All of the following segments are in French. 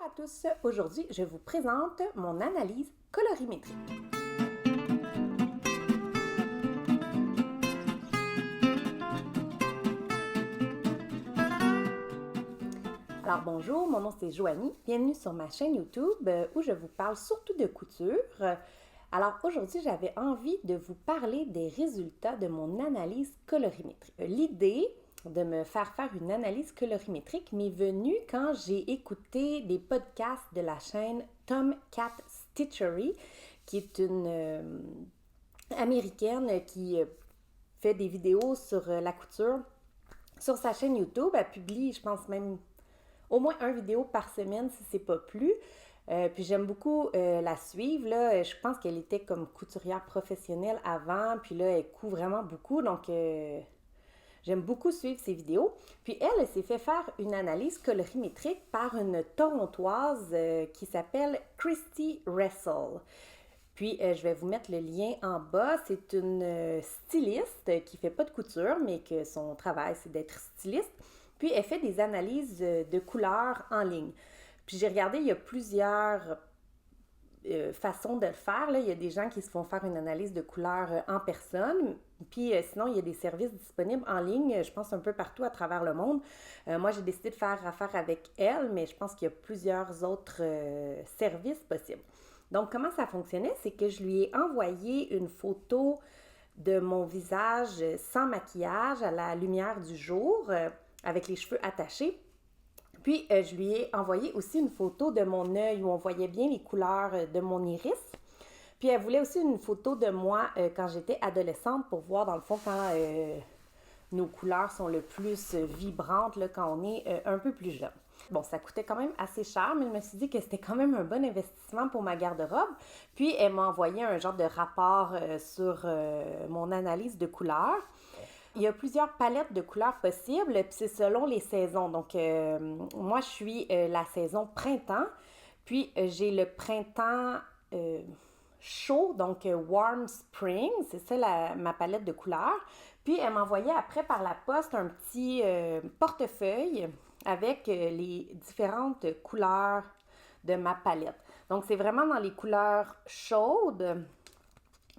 à tous, aujourd'hui je vous présente mon analyse colorimétrique. Alors bonjour, mon nom c'est Joanie, bienvenue sur ma chaîne YouTube où je vous parle surtout de couture. Alors aujourd'hui j'avais envie de vous parler des résultats de mon analyse colorimétrique. L'idée de me faire une analyse colorimétrique m'est venue quand j'ai écouté des podcasts de la chaîne Tomcat Stitchery, qui est une américaine qui fait des vidéos sur la couture. Sur sa chaîne YouTube, elle publie, je pense même au moins une vidéo par semaine si c'est pas plus. Puis j'aime beaucoup la suivre. Là. Je pense qu'elle était comme couturière professionnelle avant, puis là, elle coud vraiment beaucoup. Donc, j'aime beaucoup suivre ses vidéos. Puis elle s'est fait faire une analyse colorimétrique par une Torontoise qui s'appelle Christy Russell. Puis je vais vous mettre le lien en bas. C'est une styliste qui fait pas de couture, mais que son travail, c'est d'être styliste. Puis elle fait des analyses de couleurs en ligne. Puis j'ai regardé, il y a plusieurs façon de le faire. Là. Il y a des gens qui se font faire une analyse de couleurs en personne. Puis sinon, il y a des services disponibles en ligne, je pense un peu partout à travers le monde. Moi, j'ai décidé de faire affaire avec elle, mais je pense qu'il y a plusieurs autres services possibles. Donc, comment ça fonctionnait? C'est que je lui ai envoyé une photo de mon visage sans maquillage à la lumière du jour, avec les cheveux attachés. Puis, je lui ai envoyé aussi une photo de mon œil où on voyait bien les couleurs de mon iris. Puis, elle voulait aussi une photo de moi quand j'étais adolescente pour voir, dans le fond, quand nos couleurs sont le plus vibrantes là, quand on est un peu plus jeune. Bon, ça coûtait quand même assez cher, mais je me suis dit que c'était quand même un bon investissement pour ma garde-robe. Puis, elle m'a envoyé un genre de rapport sur mon analyse de couleurs. Il y a plusieurs palettes de couleurs possibles, puis c'est selon les saisons. Donc, moi, je suis la saison printemps, puis j'ai le printemps chaud, donc warm spring, c'est ça ma palette de couleurs. Puis, elle m'envoyait après par la poste un petit portefeuille avec les différentes couleurs de ma palette. Donc, c'est vraiment dans les couleurs chaudes,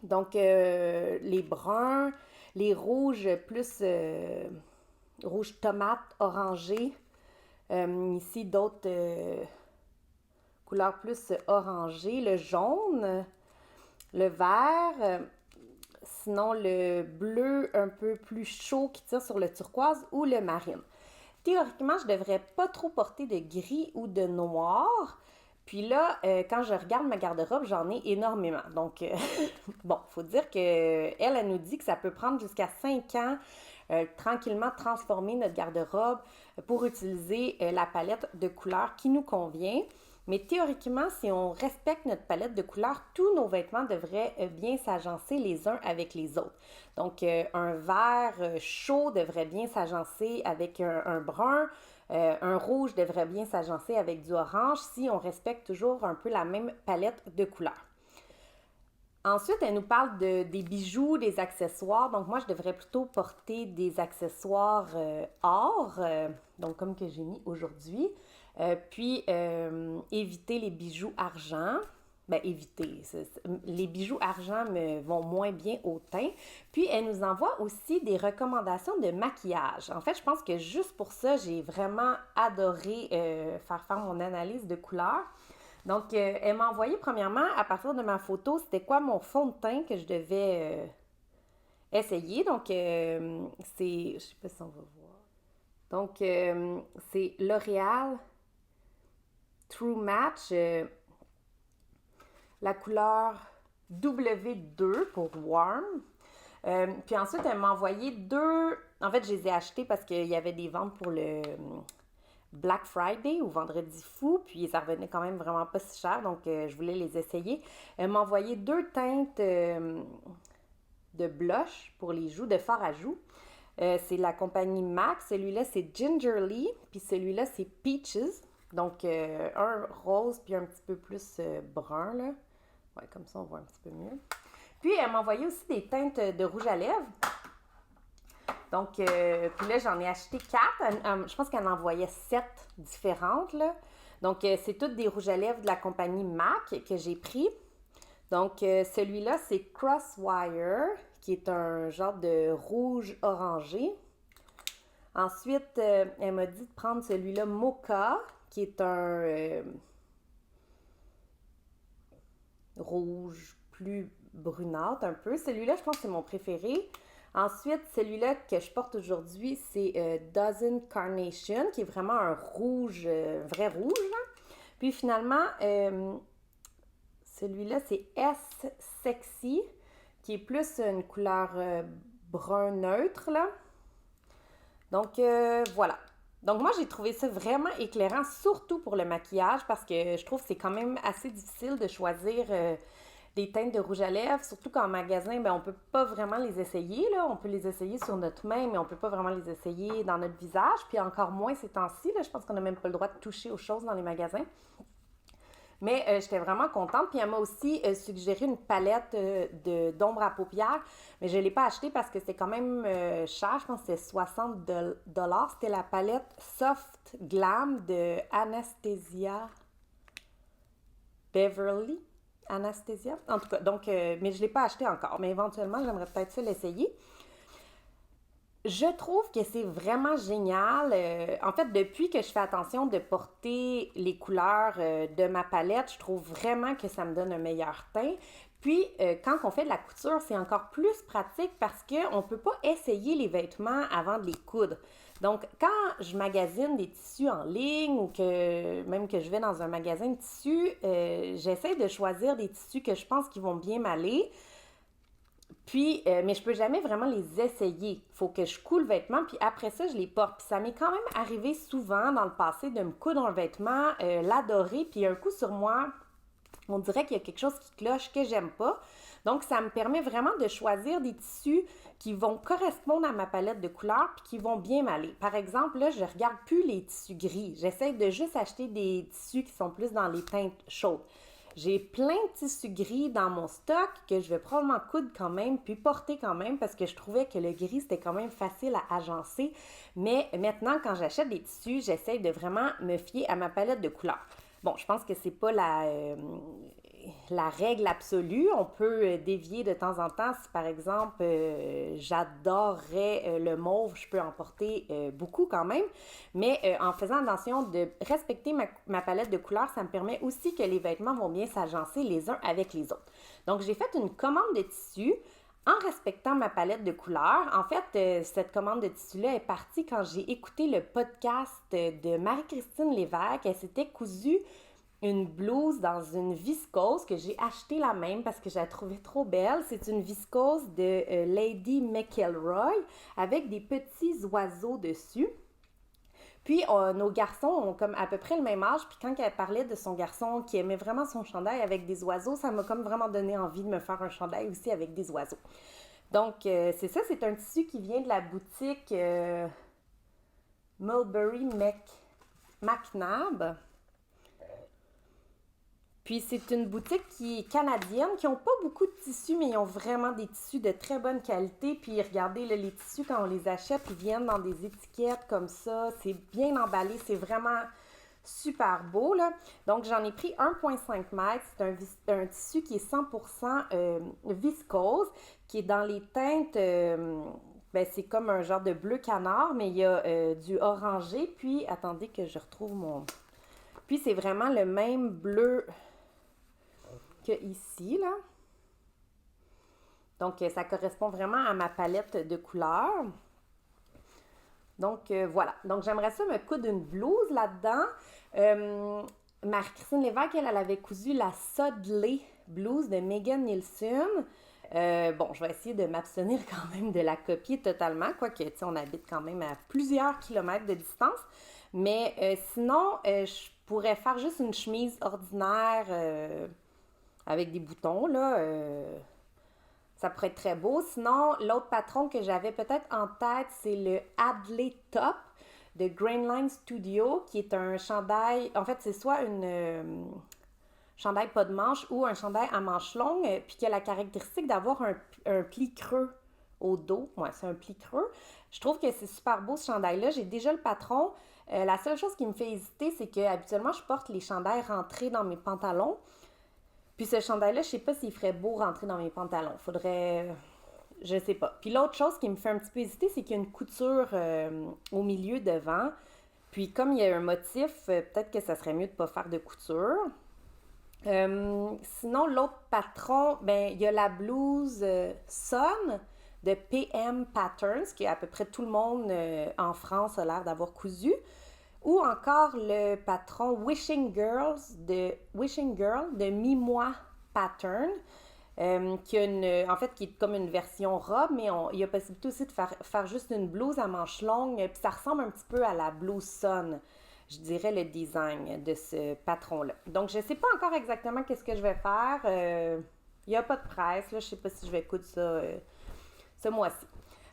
donc les bruns, les rouges plus rouge tomate, orangé. Ici, d'autres couleurs plus orangées. Le jaune, le vert, sinon le bleu un peu plus chaud qui tire sur le turquoise ou le marine. Théoriquement, je ne devrais pas trop porter de gris ou de noir. Puis là, quand je regarde ma garde-robe, j'en ai énormément. Donc, bon, il faut dire qu'elle nous dit que ça peut prendre jusqu'à 5 ans tranquillement transformer notre garde-robe pour utiliser la palette de couleurs qui nous convient. Mais théoriquement, si on respecte notre palette de couleurs, tous nos vêtements devraient bien s'agencer les uns avec les autres. Donc, un vert chaud devrait bien s'agencer avec un brun. Un rouge devrait bien s'agencer avec du orange si on respecte toujours un peu la même palette de couleurs. Ensuite, elle nous parle des bijoux, des accessoires. Donc, moi, je devrais plutôt porter des accessoires or, donc comme que j'ai mis aujourd'hui. Puis, éviter les bijoux argent. Ben, éviter. Les bijoux argent me vont moins bien au teint. Puis, elle nous envoie aussi des recommandations de maquillage. En fait, je pense que juste pour ça, j'ai vraiment adoré faire mon analyse de couleurs. Donc, elle m'a envoyé premièrement, à partir de ma photo, c'était quoi mon fond de teint que je devais essayer. Donc, c'est... Je sais pas si on va voir. Donc, c'est L'Oréal True Match, la couleur W2 pour Warm. Puis ensuite, elle m'a envoyé deux... En fait, je les ai achetés parce qu'il y avait des ventes pour le Black Friday ou Vendredi fou, puis ça revenait quand même vraiment pas si cher, donc je voulais les essayer. Elle m'a envoyé deux teintes de blush pour les joues, de fard à joues. C'est la compagnie MAC. Celui-là, c'est Gingerly, puis celui-là, c'est Peaches. Donc, un rose, puis un petit peu plus brun, là. Ouais, comme ça, on voit un petit peu mieux. Puis, elle m'a envoyé aussi des teintes de rouge à lèvres. Donc, puis là, j'en ai acheté 4. Je pense qu'elle en envoyait 7 différentes, là. Donc, c'est tous des rouges à lèvres de la compagnie MAC que j'ai pris. Donc, celui-là, c'est Crosswire, qui est un genre de rouge orangé. Ensuite, elle m'a dit de prendre celui-là Mocha, qui est un rouge plus brunâtre un peu. Celui-là, je pense que c'est mon préféré. Ensuite, celui-là que je porte aujourd'hui, c'est Dozen Carnation, qui est vraiment un rouge, vrai rouge. Là. Puis finalement, celui-là, c'est S Sexy, qui est plus une couleur brun neutre, là. Donc, voilà. Donc, moi, j'ai trouvé ça vraiment éclairant, surtout pour le maquillage, parce que je trouve que c'est quand même assez difficile de choisir des teintes de rouge à lèvres, surtout qu'en magasin, ben, on peut pas vraiment les essayer, là. On peut les essayer sur notre main, mais on peut pas vraiment les essayer dans notre visage, puis encore moins ces temps-ci, là. Je pense qu'on n'a même pas le droit de toucher aux choses dans les magasins. Mais j'étais vraiment contente. Puis elle m'a aussi suggéré une palette d'ombre à paupières. Mais je ne l'ai pas achetée parce que c'était quand même cher. Je pense que c'était 60 $. C'était la palette Soft Glam de Anastasia Beverly. Anastasia. En tout cas, donc, mais je ne l'ai pas achetée encore. Mais éventuellement, j'aimerais peut-être ça l'essayer. Je trouve que c'est vraiment génial. En fait, depuis que je fais attention de porter les couleurs de ma palette, je trouve vraiment que ça me donne un meilleur teint. Puis, quand on fait de la couture, c'est encore plus pratique parce qu'on ne peut pas essayer les vêtements avant de les coudre. Donc, quand je magasine des tissus en ligne ou que même que je vais dans un magasin de tissus, j'essaie de choisir des tissus que je pense qui vont bien m'aller. Puis, mais je peux jamais vraiment les essayer. Il faut que je coule le vêtement, puis après ça, je les porte. Puis ça m'est quand même arrivé souvent dans le passé de me coudre un vêtement, l'adorer, puis un coup sur moi, on dirait qu'il y a quelque chose qui cloche que j'aime pas. Donc, ça me permet vraiment de choisir des tissus qui vont correspondre à ma palette de couleurs puis qui vont bien m'aller. Par exemple, là, je regarde plus les tissus gris. J'essaie de juste acheter des tissus qui sont plus dans les teintes chaudes. J'ai plein de tissus gris dans mon stock que je vais probablement coudre quand même, puis porter quand même, parce que je trouvais que le gris, c'était quand même facile à agencer. Mais maintenant, quand j'achète des tissus, j'essaie de vraiment me fier à ma palette de couleurs. Bon, je pense que c'est pas la règle absolue. On peut dévier de temps en temps. Si par exemple, j'adorerais le mauve, je peux en porter beaucoup quand même. Mais en faisant attention de respecter ma palette de couleurs, ça me permet aussi que les vêtements vont bien s'agencer les uns avec les autres. Donc, j'ai fait une commande de tissu en respectant ma palette de couleurs. En fait, cette commande de tissu-là est partie quand j'ai écouté le podcast de Marie-Christine Lévesque. Elle s'était cousue une blouse dans une viscose que j'ai acheté la même parce que je la trouvais trop belle. C'est une viscose de Lady McElroy avec des petits oiseaux dessus. Puis, nos garçons ont comme à peu près le même âge. Puis quand elle parlait de son garçon qui aimait vraiment son chandail avec des oiseaux, ça m'a comme vraiment donné envie de me faire un chandail aussi avec des oiseaux. Donc, c'est ça. C'est un tissu qui vient de la boutique Mulberry McNabb. Puis c'est une boutique qui est canadienne, qui n'ont pas beaucoup de tissus, mais ils ont vraiment des tissus de très bonne qualité. Puis regardez, là, les tissus, quand on les achète, ils viennent dans des étiquettes comme ça. C'est bien emballé, c'est vraiment super beau, là. Donc j'en ai pris 1,5 m. C'est un tissu qui est 100% viscose, qui est dans les teintes... ben, c'est comme un genre de bleu canard, mais il y a du orangé. Puis, attendez que je retrouve mon... Puis c'est vraiment le même bleu... ici, là. Donc, ça correspond vraiment à ma palette de couleurs. Donc, voilà. Donc, j'aimerais ça me coudre une blouse là-dedans. Marie-Christine Lévesque, elle avait cousu la Sudley blouse de Megan Nielsen. Bon, je vais essayer de m'abstenir quand même de la copier totalement, quoique, tu sais, on habite quand même à plusieurs kilomètres de distance. Mais sinon, je pourrais faire juste une chemise ordinaire... avec des boutons, là, ça pourrait être très beau. Sinon, l'autre patron que j'avais peut-être en tête, c'est le Adley Top de Grainline Studio, qui est un chandail, en fait, c'est soit une chandail pas de manche ou un chandail à manches longues, puis qui a la caractéristique d'avoir un pli creux au dos. Ouais, c'est un pli creux. Je trouve que c'est super beau, ce chandail-là. J'ai déjà le patron. La seule chose qui me fait hésiter, c'est que habituellement, je porte les chandails rentrés dans mes pantalons. Puis ce chandail-là, je sais pas s'il ferait beau rentrer dans mes pantalons. Faudrait... Je sais pas. Puis l'autre chose qui me fait un petit peu hésiter, c'est qu'il y a une couture au milieu devant. Puis comme il y a un motif, peut-être que ça serait mieux de pas faire de couture. Sinon, l'autre patron, ben il y a la blouse Sun de PM Patterns, qui à peu près tout le monde en France a l'air d'avoir cousu. Ou encore le patron Wishing Girl de Mi-Moi Pattern, qui a qui est comme une version robe, mais il y a possibilité aussi de faire juste une blouse à manches longues, puis ça ressemble un petit peu à la blouse Sun, je dirais, le design de ce patron-là. Donc, je ne sais pas encore exactement qu'est-ce que je vais faire. Il n'y a pas de presse, là, je ne sais pas si je vais coudre ça ce mois-ci.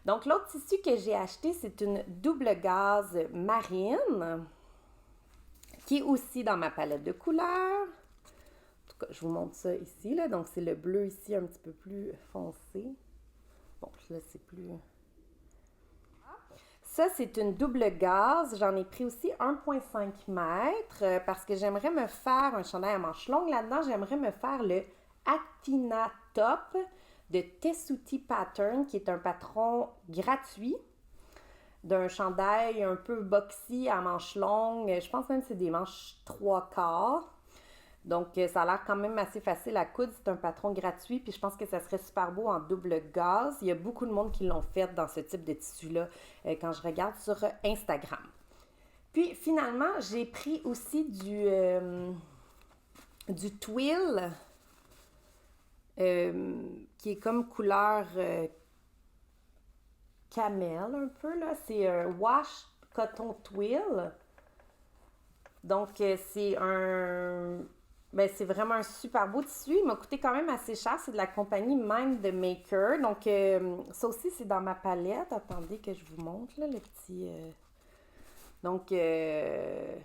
Donc, l'autre tissu que j'ai acheté, c'est une double gaze marine, qui est aussi dans ma palette de couleurs. En tout cas, je vous montre ça ici, là. Donc, c'est le bleu ici, un petit peu plus foncé. Bon, là, c'est plus... Ça, c'est une double gaze. J'en ai pris aussi 1,5 m parce que j'aimerais me faire un chandail à manches longues. Là-dedans, j'aimerais me faire le Actina Top de Tessuti Pattern, qui est un patron gratuit d'un chandail un peu boxy à manches longues. Je pense même que c'est des manches 3/4. Donc, ça a l'air quand même assez facile à coudre. C'est un patron gratuit, puis je pense que ça serait super beau en double gaze. Il y a beaucoup de monde qui l'ont fait dans ce type de tissu-là quand je regarde sur Instagram. Puis, finalement, j'ai pris aussi du twill, qui est comme couleur camel un peu, là. C'est un wash coton twill. Donc, c'est un... Ben, c'est vraiment un super beau tissu. Il m'a coûté quand même assez cher. C'est de la compagnie Mind the Maker. Donc, ça aussi, c'est dans ma palette. Attendez que je vous montre, là, le petit... Donc, c'est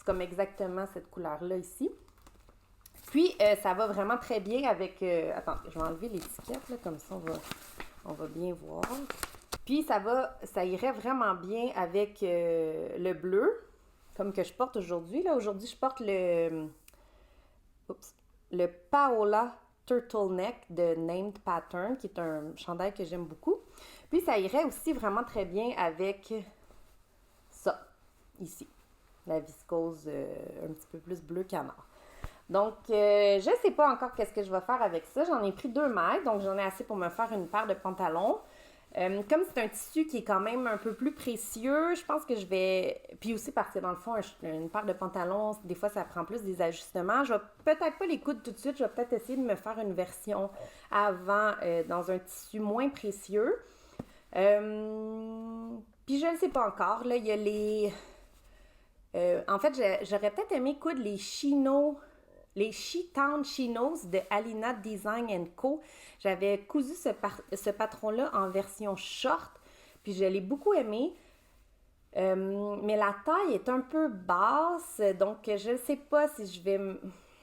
comme exactement cette couleur-là ici. Puis, ça va vraiment très bien avec... attendez, je vais enlever l'étiquette, là, comme ça, on va bien voir. Puis, ça irait vraiment bien avec le bleu, comme que je porte aujourd'hui. Là, aujourd'hui, je porte le Paola Turtleneck de Named Pattern, qui est un chandail que j'aime beaucoup. Puis, ça irait aussi vraiment très bien avec ça, ici. La viscose un petit peu plus bleu canard. Donc, je ne sais pas encore qu'est-ce que je vais faire avec ça. J'en ai pris 2 mètres, donc j'en ai assez pour me faire une paire de pantalons. Comme c'est un tissu qui est quand même un peu plus précieux, je pense que je vais... Puis aussi parce que dans le fond, une paire de pantalons, des fois, ça prend plus des ajustements. Je vais peut-être pas les coudre tout de suite. Je vais peut-être essayer de me faire une version avant dans un tissu moins précieux. Puis je ne sais pas encore. Là, il y a les... en fait, j'aurais peut-être aimé coudre les chinos... Les She-Town Chinos de Alina Design Co. J'avais cousu ce patron-là en version short, puis je l'ai beaucoup aimé. Mais la taille est un peu basse, donc je ne sais pas si je vais...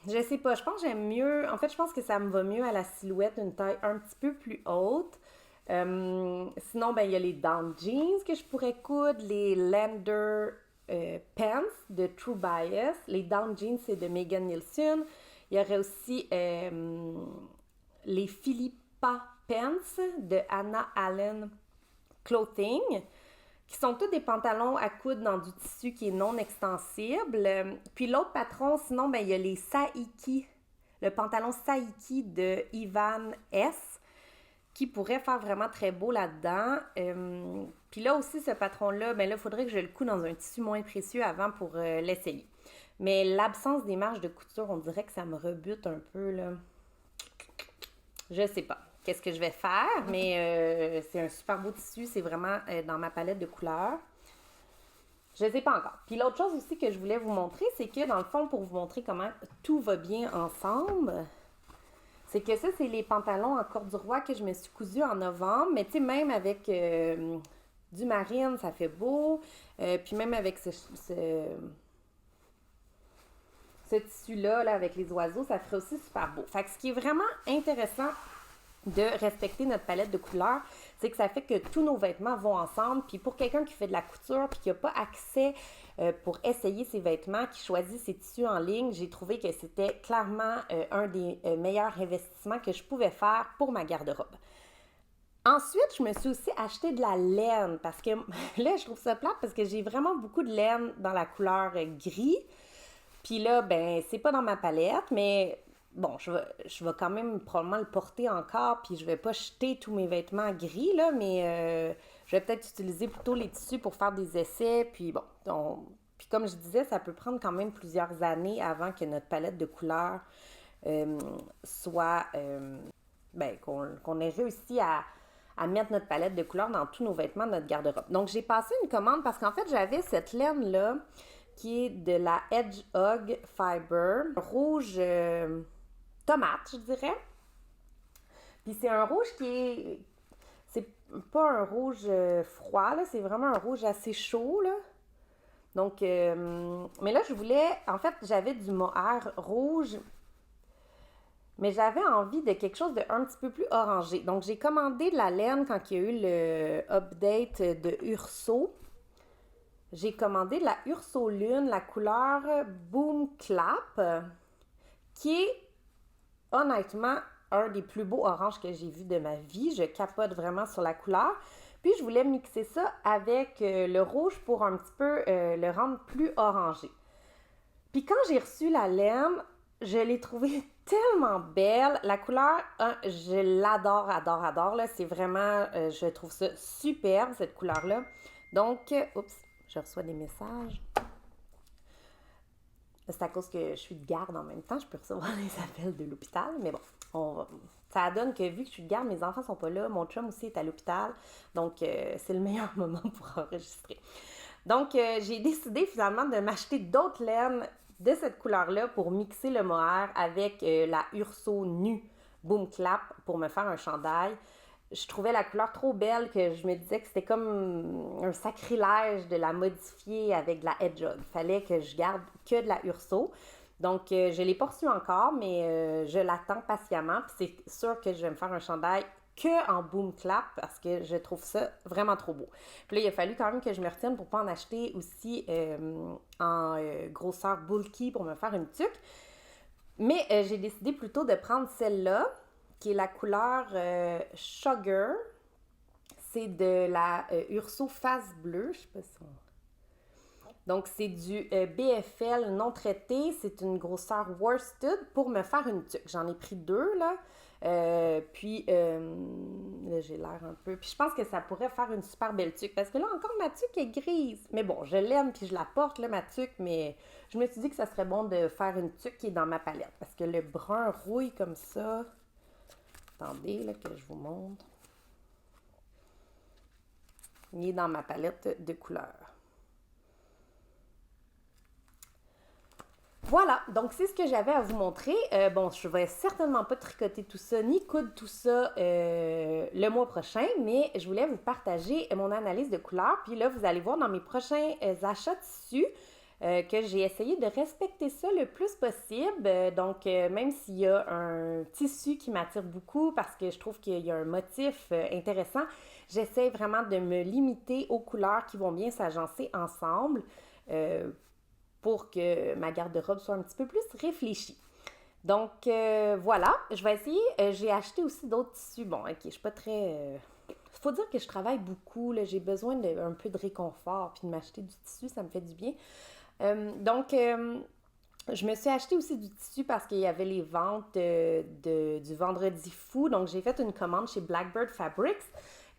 Je sais pas, je pense que j'aime mieux... En fait, je pense que ça me va mieux à la silhouette, une taille un petit peu plus haute. Sinon, ben il y a les down jeans que je pourrais coudre, les Lander... Pants de True Bias. Les down jeans, c'est de Megan Nielsen. Il y aurait aussi les Philippa Pants de Anna Allen Clothing, qui sont tous des pantalons à coudre dans du tissu qui est non extensible. Puis l'autre patron, sinon, ben, il y a les Saiki, le pantalon Saiki de Ivan S., qui pourrait faire vraiment très beau là-dedans. Puis là aussi, ce patron-là, ben là, il faudrait que je le coud dans un tissu moins précieux avant pour l'essayer. Mais l'absence des marges de couture, on dirait que ça me rebute un peu, là. Je sais pas qu'est-ce que je vais faire, mais c'est un super beau tissu. C'est vraiment dans ma palette de couleurs. Je ne sais pas encore. Puis l'autre chose aussi que je voulais vous montrer, c'est que dans le fond, pour vous montrer comment tout va bien ensemble... C'est que ça, c'est les pantalons en corduroy que je me suis cousu en novembre. Mais tu sais, même avec du marine, ça fait beau. Puis même avec ce tissu-là, là, avec les oiseaux, ça ferait aussi super beau. Fait que ce qui est vraiment intéressant de respecter notre palette de couleurs, c'est que ça fait que tous nos vêtements vont ensemble. Puis pour quelqu'un qui fait de la couture puis qui n'a pas accès pour essayer ses vêtements, qui choisit ses tissus en ligne, j'ai trouvé que c'était clairement un des meilleurs investissements que je pouvais faire pour ma garde-robe. Ensuite, je me suis aussi acheté de la laine parce que là, je trouve ça plate parce que j'ai vraiment beaucoup de laine dans la couleur gris. Puis là, ben, c'est pas dans ma palette, mais bon, je vais quand même probablement le porter encore, puis je vais pas jeter tous mes vêtements gris, là, mais je vais peut-être utiliser plutôt les tissus pour faire des essais, puis bon, puis comme je disais, ça peut prendre quand même plusieurs années avant que notre palette de couleurs soit, ben, qu'on ait réussi à mettre notre palette de couleurs dans tous nos vêtements de notre garde-robe. Donc, j'ai passé une commande parce qu'en fait, j'avais cette laine-là qui est de la Hedgehog Fiber, rouge tomate, je dirais. Puis c'est un rouge c'est pas un rouge froid, là, c'est vraiment un rouge assez chaud, là. Donc, mais là, en fait, j'avais du mohair rouge, mais j'avais envie de quelque chose de un petit peu plus orangé. Donc, j'ai commandé de la laine quand il y a eu le update de Urso. J'ai commandé de la Urso Lune, la couleur Boom Clap, qui est honnêtement un des plus beaux oranges que j'ai vu de ma vie. Je capote vraiment sur la couleur. Puis, je voulais mixer ça avec le rouge pour un petit peu le rendre plus orangé. Puis, quand j'ai reçu la laine, je l'ai trouvée tellement belle. La couleur, je l'adore, adore, adore. Là. C'est vraiment, je trouve ça superbe, cette couleur-là. Donc, oups, je reçois des messages. C'est à cause que je suis de garde en même temps. Je peux recevoir des appels de l'hôpital. Mais bon, ça donne que vu que je suis de garde, mes enfants sont pas là. Mon chum aussi est à l'hôpital. Donc, c'est le meilleur moment pour enregistrer. Donc, j'ai décidé finalement de m'acheter d'autres laines de cette couleur-là pour mixer le mohair avec la Urso Nue Boom Clap pour me faire un chandail. Je trouvais la couleur trop belle que je me disais que c'était comme un sacrilège de la modifier avec de la Hedgehog. Il fallait que je garde que de la Urso. Donc, je ne l'ai pas reçue encore, mais je l'attends patiemment. Puis c'est sûr que je vais me faire un chandail que en Boom Clap parce que je trouve ça vraiment trop beau. Puis là, il a fallu quand même que je me retienne pour ne pas en acheter aussi en grosseur bulky pour me faire une tuque. Mais j'ai décidé plutôt de prendre celle-là, qui est la couleur Sugar. C'est de la Urso Face Bleue. Je sais pas si on... Donc, c'est du BFL non traité. C'est une grosseur worsted pour me faire une tuque. J'en ai pris deux, là. Puis, là, j'ai l'air un peu... Puis, je pense que ça pourrait faire une super belle tuque. Parce que là, encore, ma tuque est grise. Mais bon, je l'aime, puis je la porte, là, ma tuque. Mais je me suis dit que ça serait bon de faire une tuque qui est dans ma palette. Parce que le brun rouille comme ça... Attendez, là, que je vous montre. Il est dans ma palette de couleurs. Voilà, donc c'est ce que j'avais à vous montrer. Bon, je vais certainement pas tricoter tout ça, ni coudre tout ça le mois prochain, mais je voulais vous partager mon analyse de couleurs. Puis là, vous allez voir dans mes prochains achats tissus que j'ai essayé de respecter ça le plus possible. Donc, même s'il y a un tissu qui m'attire beaucoup parce que je trouve qu'il y a un motif intéressant, j'essaie vraiment de me limiter aux couleurs qui vont bien s'agencer ensemble pour que ma garde-robe soit un petit peu plus réfléchie. Donc, voilà, je vais essayer. J'ai acheté aussi d'autres tissus. Bon, ok, je suis pas très... faut dire que je travaille beaucoup, là, j'ai besoin d'un peu de réconfort, puis de m'acheter du tissu, ça me fait du bien. Donc, je me suis acheté aussi du tissu parce qu'il y avait les ventes du Vendredi fou. Donc, j'ai fait une commande chez Blackbird Fabrics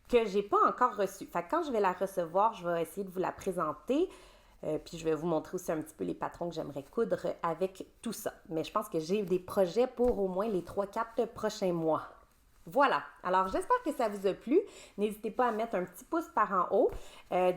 que j'ai pas encore reçue. Fait que quand je vais la recevoir, je vais essayer de vous la présenter. Puis je vais vous montrer aussi un petit peu les patrons que j'aimerais coudre avec tout ça. Mais je pense que j'ai des projets pour au moins les 3-4 prochains mois. Voilà. Alors, j'espère que ça vous a plu. N'hésitez pas à mettre un petit pouce par en haut.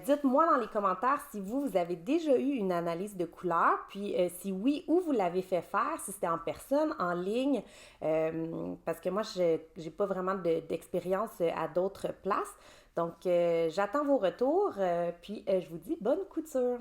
Dites-moi dans les commentaires si vous avez déjà eu une analyse de couleurs. Puis, si oui, où vous l'avez fait faire, si c'était en personne, en ligne. Parce que moi, je n'ai pas vraiment d'expérience à d'autres places. Donc, j'attends vos retours. Puis, je vous dis bonne couture!